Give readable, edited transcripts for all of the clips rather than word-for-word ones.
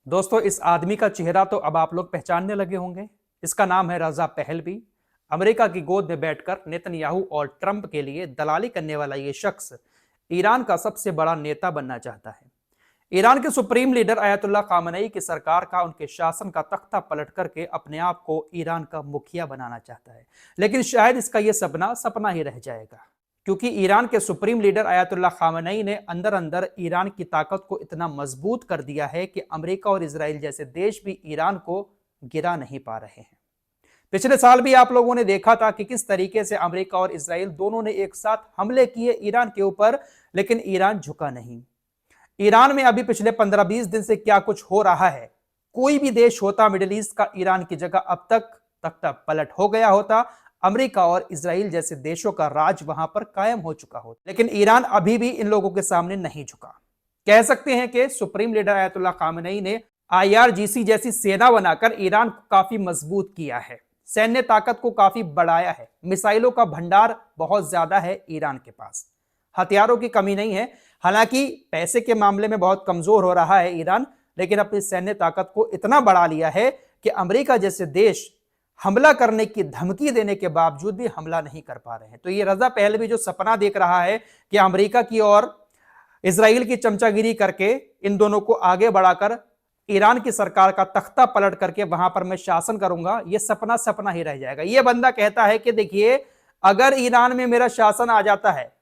दोस्तों, इस आदमी का चेहरा तो अब आप लोग पहचानने लगे होंगे। इसका नाम है रजा पहलवी। अमेरिका की गोद में बैठकर नेतन्याहू और ट्रंप के लिए दलाली करने वाला ये शख्स ईरान का सबसे बड़ा नेता बनना चाहता है। ईरान के सुप्रीम लीडर अयतुल्ला खामनेई की सरकार का, उनके शासन का तख्ता पलट करके अपने आप को ईरान का मुखिया बनाना चाहता है। लेकिन शायद इसका यह सपना सपना ही रह जाएगा, क्योंकि ईरान के सुप्रीम लीडर अयतुल्ला खामनेई ने अंदर अंदर ईरान की ताकत को इतना मजबूत कर दिया है कि अमेरिका और इजराइल जैसे देश भी ईरान को गिरा नहीं पा रहे हैं। पिछले साल भी आप लोगों ने देखा था कि किस तरीके से अमेरिका और इजराइल दोनों ने एक साथ हमले किए ईरान के ऊपर, लेकिन ईरान झुका नहीं। ईरान में अभी पिछले 15-20 दिन से क्या कुछ हो रहा है, कोई भी देश होता मिडिल ईस्ट का ईरान की जगह अब तक तख्ता पलट हो गया होता। अमेरिका और इजराइल जैसे देशों का राज वहां पर कायम हो चुका होता, लेकिन ईरान अभी भी इन लोगों के सामने नहीं झुका। कह सकते हैं कि सुप्रीम लीडर अयतुल्ला खामनेई ने IRGC जैसी सेना बनाकर ईरान को काफी मजबूत किया है, सैन्य ताकत को काफी बढ़ाया है। मिसाइलों का भंडार बहुत ज्यादा है ईरान के पास, हथियारों की कमी नहीं है। हालांकि पैसे के मामले में बहुत कमजोर हो रहा है ईरान, लेकिन अपनी सैन्य ताकत को इतना बढ़ा लिया है कि अमेरिका जैसे देश हमला करने की धमकी देने के बावजूद भी हमला नहीं कर पा रहे हैं। तो ये रजा पहलवी जो सपना देख रहा है कि अमेरिका की और इजराइल की चमचागिरी करके इन दोनों को आगे बढ़ाकर ईरान की सरकार का तख्ता पलट करके वहां पर मैं शासन करूंगा, यह सपना सपना ही रह जाएगा। यह बंदा कहता है कि देखिए, अगर ईरान में मेरा शासन आ जाता है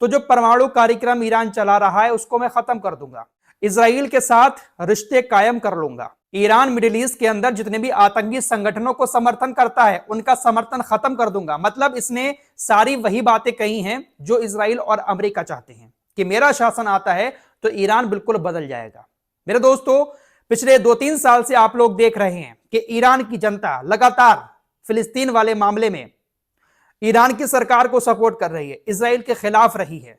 तो जो परमाणु कार्यक्रम ईरान चला रहा है उसको मैं खत्म कर दूंगा, इजराइल के साथ रिश्ते कायम कर लूंगा, ईरान मिडिल ईस्ट के अंदर जितने भी आतंकी संगठनों को समर्थन करता है उनका समर्थन खत्म कर दूंगा। मतलब इसने सारी वही बातें कही हैं जो इजराइल और अमेरिका चाहते हैं कि मेरा शासन आता है तो ईरान बिल्कुल बदल जाएगा। मेरे दोस्तों, पिछले 2-3 साल से आप लोग देख रहे हैं कि ईरान की जनता लगातार फिलिस्तीन वाले मामले में ईरान की सरकार को सपोर्ट कर रही है, इजराइल के खिलाफ रही है।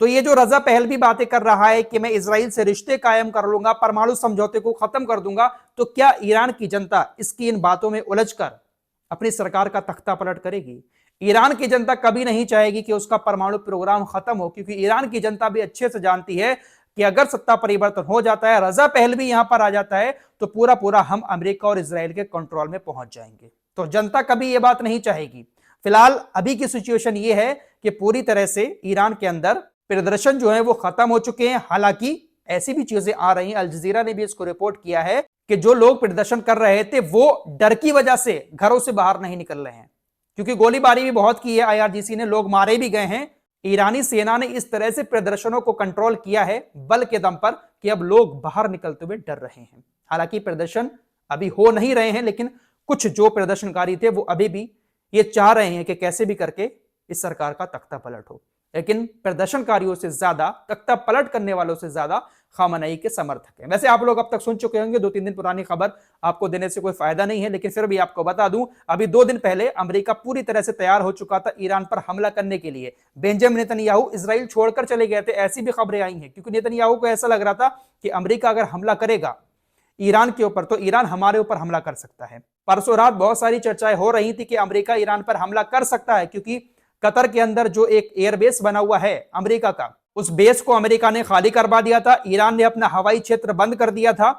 तो ये जो रजा पहलवी बातें कर रहा है कि मैं इजराइल से रिश्ते कायम कर लूंगा, परमाणु समझौते को खत्म कर दूंगा, तो क्या ईरान की जनता इसकी इन बातों में उलझकर अपनी सरकार का तख्ता पलट करेगी? ईरान की जनता कभी नहीं चाहेगी कि उसका परमाणु प्रोग्राम खत्म हो, क्योंकि ईरान की जनता भी अच्छे से जानती है कि अगर सत्ता परिवर्तन हो जाता है, रजा पहलवी यहां पर आ जाता है, तो पूरा पूरा हम अमेरिका और इजराइल के कंट्रोल में पहुंच जाएंगे। तो जनता कभी यह बात नहीं चाहेगी। फिलहाल अभी की सिचुएशन यह है कि पूरी तरह से ईरान के अंदर प्रदर्शन जो है वो खत्म हो चुके हैं। हालांकि ऐसी भी चीजें आ रही हैं, अल जजीरा ने भी इसको रिपोर्ट किया है कि जो लोग प्रदर्शन कर रहे थे वो डर की वजह से घरों से बाहर नहीं निकल रहे हैं, क्योंकि गोलीबारी भी बहुत की है IRGC ने, लोग मारे भी गए हैं। ईरानी सेना ने इस तरह से प्रदर्शनों को कंट्रोल किया है बल के दम पर कि अब लोग बाहर निकलते हुए डर रहे हैं। हालांकि प्रदर्शन अभी हो नहीं रहे हैं, लेकिन कुछ जो प्रदर्शनकारी थे वो अभी भी ये चाह रहे हैं कि कैसे भी करके इस सरकार का तख्ता पलट हो। लेकिन प्रदर्शनकारियों से ज्यादा, तख्ता पलट करने वालों से ज्यादा खामनेई के समर्थक हैं। वैसे आप लोग अब तक सुन चुके होंगे, 2-3 दिन पुरानी खबर, आपको देने से कोई फायदा नहीं है, लेकिन फिर भी आपको बता दूं, अभी 2 दिन पहले अमेरिका पूरी तरह से तैयार हो चुका था ईरान पर हमला करने के लिए। बेंजामिन नेतन्याहू इजराइल छोड़कर चले गए थे, ऐसी भी खबरें आई हैं, क्योंकि नेतन्याहू को ऐसा लग रहा था कि अमेरिका अगर हमला करेगा ईरान के ऊपर तो ईरान हमारे ऊपर हमला कर सकता है। परसों रात बहुत सारी चर्चाएं हो रही थी कि अमेरिका ईरान पर हमला कर सकता है, क्योंकि कतर के अंदर जो एक एयरबेस बना हुआ है अमेरिका का, उस बेस को अमेरिका ने खाली करवा दिया था, ईरान ने अपना हवाई क्षेत्र बंद कर दिया था।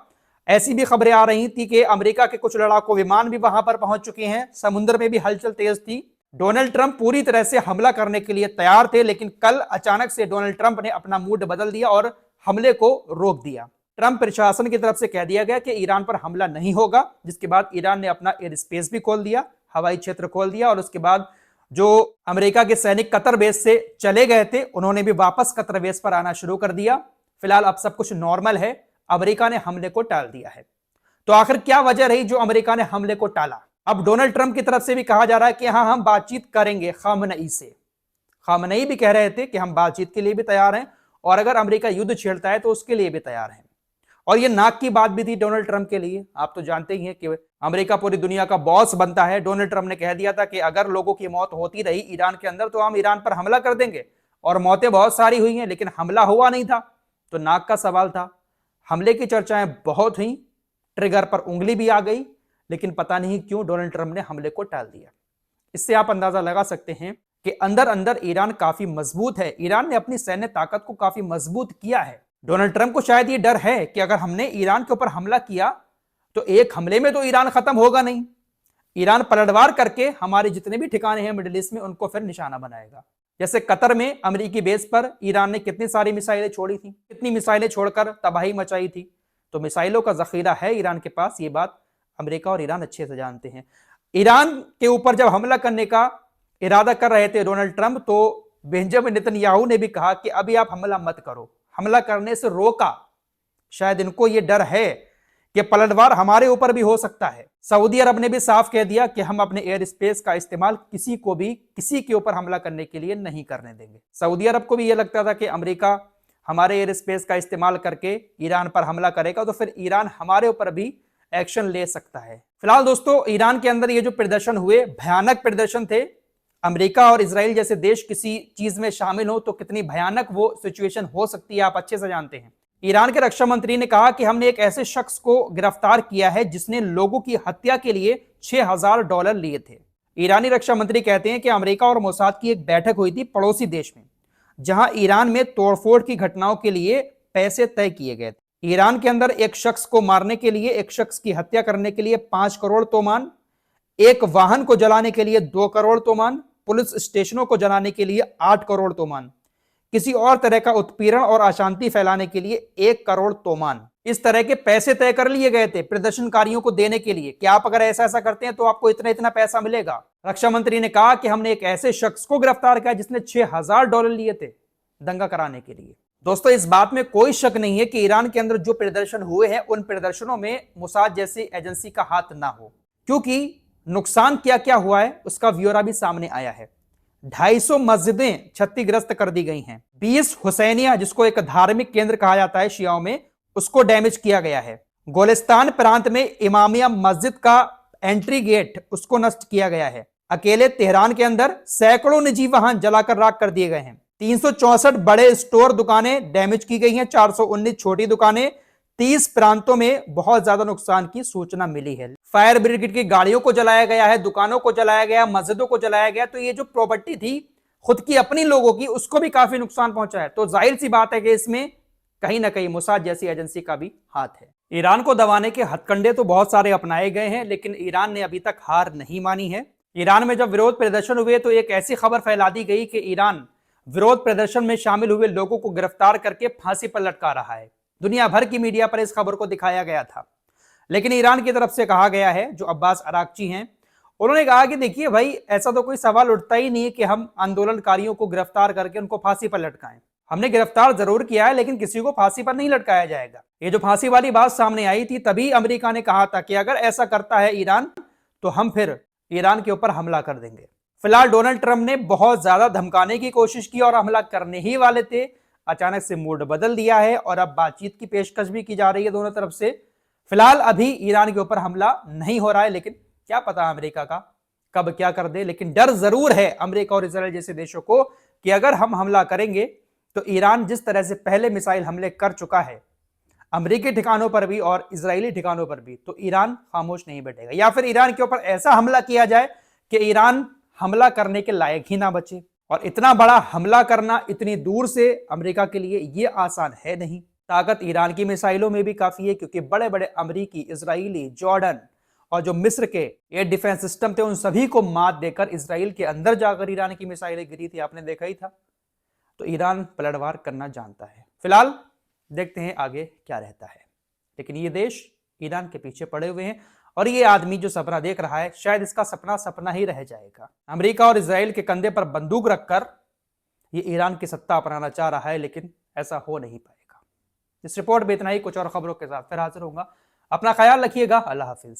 ऐसी भी खबरें आ रही थी कि अमेरिका के कुछ लड़ाकू विमान भी वहां पर पहुंच चुके हैं, समुद्र में भी हलचल तेज थी। डोनाल्ड ट्रंप पूरी तरह से हमला करने के लिए तैयार थे, लेकिन कल अचानक से डोनाल्ड ट्रंप ने अपना मूड बदल दिया और हमले को रोक दिया। ट्रंप प्रशासन की तरफ से कह दिया गया कि ईरान पर हमला नहीं होगा, जिसके बाद ईरान ने अपना एयर स्पेस भी खोल दिया, हवाई क्षेत्र खोल दिया, और उसके बाद जो अमेरिका के सैनिक कतर बेस से चले गए थे उन्होंने भी वापस कतर बेस पर आना शुरू कर दिया। फिलहाल अब सब कुछ नॉर्मल है, अमेरिका ने हमले को टाल दिया है। तो आखिर क्या वजह रही जो अमेरिका ने हमले को टाला? अब डोनाल्ड ट्रंप की तरफ से भी कहा जा रहा है कि हाँ, हम बातचीत करेंगे खामनेई से। खामनेई भी कह रहे थे कि हम बातचीत के लिए भी तैयार हैं, और अगर अमेरिका युद्ध छेड़ता है तो उसके लिए भी तैयार हैं। और ये नाक की बात भी थी डोनाल्ड ट्रंप के लिए। आप तो जानते ही हैं कि अमेरिका पूरी दुनिया का बॉस बनता है। डोनाल्ड ट्रंप ने कह दिया था कि अगर लोगों की मौत होती रही ईरान के अंदर तो हम ईरान पर हमला कर देंगे, और मौतें बहुत सारी हुई हैं, लेकिन हमला हुआ नहीं था। तो नाक का सवाल था। हमले की चर्चाएं बहुत हुई, ट्रिगर पर उंगली भी आ गई, लेकिन पता नहीं क्यों डोनाल्ड ट्रंप ने हमले को टाल दिया। इससे आप अंदाजा लगा सकते हैं कि अंदर अंदर ईरान काफी मजबूत है। ईरान ने अपनी सैन्य ताकत को काफी मजबूत किया है। डोनाल्ड ट्रंप को शायद ये डर है कि अगर हमने ईरान के ऊपर हमला किया तो एक हमले में तो ईरान खत्म होगा नहीं, ईरान पलटवार करके हमारे जितने भी ठिकाने हैं मिडिल ईस्ट में उनको फिर निशाना बनाएगा। जैसे कतर में अमेरिकी बेस पर ईरान ने कितनी सारी मिसाइलें छोड़ी थी, कितनी मिसाइलें छोड़कर तबाही मचाई थी। तो मिसाइलों का जखीरा है ईरान के पास, ये बात अमेरिका और ईरान अच्छे से जानते हैं। ईरान के ऊपर जब हमला करने का इरादा कर रहे थे डोनाल्ड ट्रंप, तो बेंजामिन नेतन्याहू ने भी कहा कि अभी आप हमला मत करो, हमला करने से रोका। शायद इनको यह डर है कि पलटवार हमारे ऊपर भी हो सकता है। सऊदी अरब ने भी साफ कह दिया कि हम अपने एयर स्पेस का इस्तेमाल किसी को भी किसी के ऊपर हमला करने के लिए नहीं करने देंगे। सऊदी अरब को भी यह लगता था कि अमेरिका हमारे एयर स्पेस का इस्तेमाल करके ईरान पर हमला करेगा तो फिर ईरान हमारे ऊपर भी एक्शन ले सकता है। फिलहाल दोस्तों, ईरान के अंदर ये जो प्रदर्शन हुए, भयानक प्रदर्शन थे। अमेरिका और इजराइल जैसे देश किसी चीज में शामिल हो तो कितनी भयानक वो सिचुएशन हो सकती है, आप अच्छे से जानते हैं। ईरान के रक्षा मंत्री ने कहा कि हमने एक ऐसे शख्स को गिरफ्तार किया है जिसने लोगों की हत्या के लिए $6000 लिए थे। ईरानी रक्षा मंत्री कहते हैं कि अमेरिका और मोसाद की एक बैठक हुई थी पड़ोसी देश में, जहां ईरान में तोड़फोड़ की घटनाओं के लिए पैसे तय किए गए थे। ईरान के अंदर एक शख्स को मारने के लिए, एक शख्स की हत्या करने के लिए 5 करोड़ तोमान, एक वाहन को जलाने के लिए 2 करोड़ तोमान, पुलिस स्टेशनों को जलाने के लिए 8 करोड़ तोमान, किसी और तरह का उत्पीड़न और अशांति फैलाने के लिए 1 करोड़ तोमान। इस तरह के पैसे तय कर लिए गए थे प्रदर्शनकारियों को देने के लिए कि आप अगर ऐसा ऐसा करते हैं तो आपको इतना इतना पैसा मिलेगा। रक्षा मंत्री ने कहा कि हमने एक ऐसे शख्स को गिरफ्तार किया जिसने $6000 लिए थे दंगा कराने के लिए। दोस्तों, इस बात में कोई शक नहीं है कि ईरान के अंदर जो प्रदर्शन हुए हैं उन प्रदर्शनों में मोसाद जैसी एजेंसी का हाथ ना हो, क्योंकि नुकसान क्या क्या हुआ है उसका ब्यौरा भी सामने आया है। 250 मस्जिदें क्षतिग्रस्त कर दी गई हैं। 20 हुसैनिया, जिसको एक धार्मिक केंद्र कहा जाता है शियाओं में, उसको डैमेज किया गया है। गोलिस्तान प्रांत में इमामिया मस्जिद का एंट्री गेट, उसको नष्ट किया गया है। अकेले तेहरान के अंदर सैकड़ों निजी वाहन जलाकर राख कर दिए गए हैं। 364 बड़े स्टोर दुकानें डैमेज की गई हैं, 419 छोटी दुकानें। 30 प्रांतों में बहुत ज्यादा नुकसान की सूचना मिली है। फायर ब्रिगेड की गाड़ियों को जलाया गया है, दुकानों को जलाया गया, मस्जिदों को जलाया गया। तो ये जो प्रॉपर्टी थी खुद की अपनी लोगों की, उसको भी काफी नुकसान पहुंचा है। तो जाहिर सी बात है कि इसमें कहीं ना कहीं मोसाद जैसी एजेंसी का भी हाथ है। ईरान को दबाने के हथकंडे तो बहुत सारे अपनाए गए हैं, लेकिन ईरान ने अभी तक हार नहीं मानी है। ईरान में जब विरोध प्रदर्शन हुए तो एक ऐसी खबर फैला दी गई कि ईरान विरोध प्रदर्शन में शामिल हुए लोगों को गिरफ्तार करके फांसी पर लटका रहा है। दुनिया भर की मीडिया पर इस खबर को दिखाया गया था, लेकिन ईरान की तरफ से कहा गया है, जो अब्बास अराक्ची हैं, उन्होंने कहा कि देखिए भाई, ऐसा तो कोई सवाल उठता ही नहीं है कि हम आंदोलनकारियों को गिरफ्तार करके उनको फांसी पर लटकाएं। हमने गिरफ्तार जरूर किया है, लेकिन किसी को फांसी पर नहीं लटकाया जाएगा। ये जो फांसी वाली बात सामने आई थी, तभी अमेरिका ने कहा था कि अगर ऐसा करता है ईरान तो हम फिर ईरान के ऊपर हमला कर देंगे। फिलहाल डोनाल्ड ट्रंप ने बहुत ज्यादा धमकाने की कोशिश की और हमला करने ही वाले थे, अचानक से मूड बदल दिया है और अब बातचीत की पेशकश भी की जा रही है दोनों तरफ से। फिलहाल अभी ईरान के ऊपर हमला नहीं हो रहा है, लेकिन क्या पता अमेरिका का कब क्या कर दे। लेकिन डर जरूर है अमेरिका और इजराइल जैसे देशों को कि अगर हम हमला करेंगे तो ईरान जिस तरह से पहले मिसाइल हमले कर चुका है अमेरिकी ठिकानों पर भी और इजरायली ठिकानों पर भी, तो ईरान खामोश नहीं बैठेगा। या फिर ईरान के ऊपर ऐसा हमला किया जाए कि ईरान हमला करने के लायक ही ना बचे। और इतना बड़ा हमला करना इतनी दूर से अमेरिका के लिए यह आसान है नहीं। ताकत ईरान की मिसाइलों में भी काफी है, क्योंकि बड़े बड़े अमेरिकी, इजरायली, जॉर्डन और जो मिस्र के एयर डिफेंस सिस्टम थे उन सभी को मात देकर इसराइल के अंदर जाकर ईरान की मिसाइलें गिरी थी, आपने देखा ही था। तो ईरान पलटवार करना जानता है। फिलहाल देखते हैं आगे क्या रहता है, लेकिन ये देश ईरान के पीछे पड़े हुए हैं और ये आदमी जो सपना देख रहा है शायद इसका सपना सपना ही रह जाएगा। अमेरिका और इजराइल के कंधे पर बंदूक रखकर ये ईरान की सत्ता अपनाना चाह रहा है, लेकिन ऐसा हो नहीं पाएगा। इस रिपोर्ट में इतना ही, कुछ और खबरों के साथ फिर हाजिर होऊंगा। अपना ख्याल रखिएगा। अल्लाह हाफिज।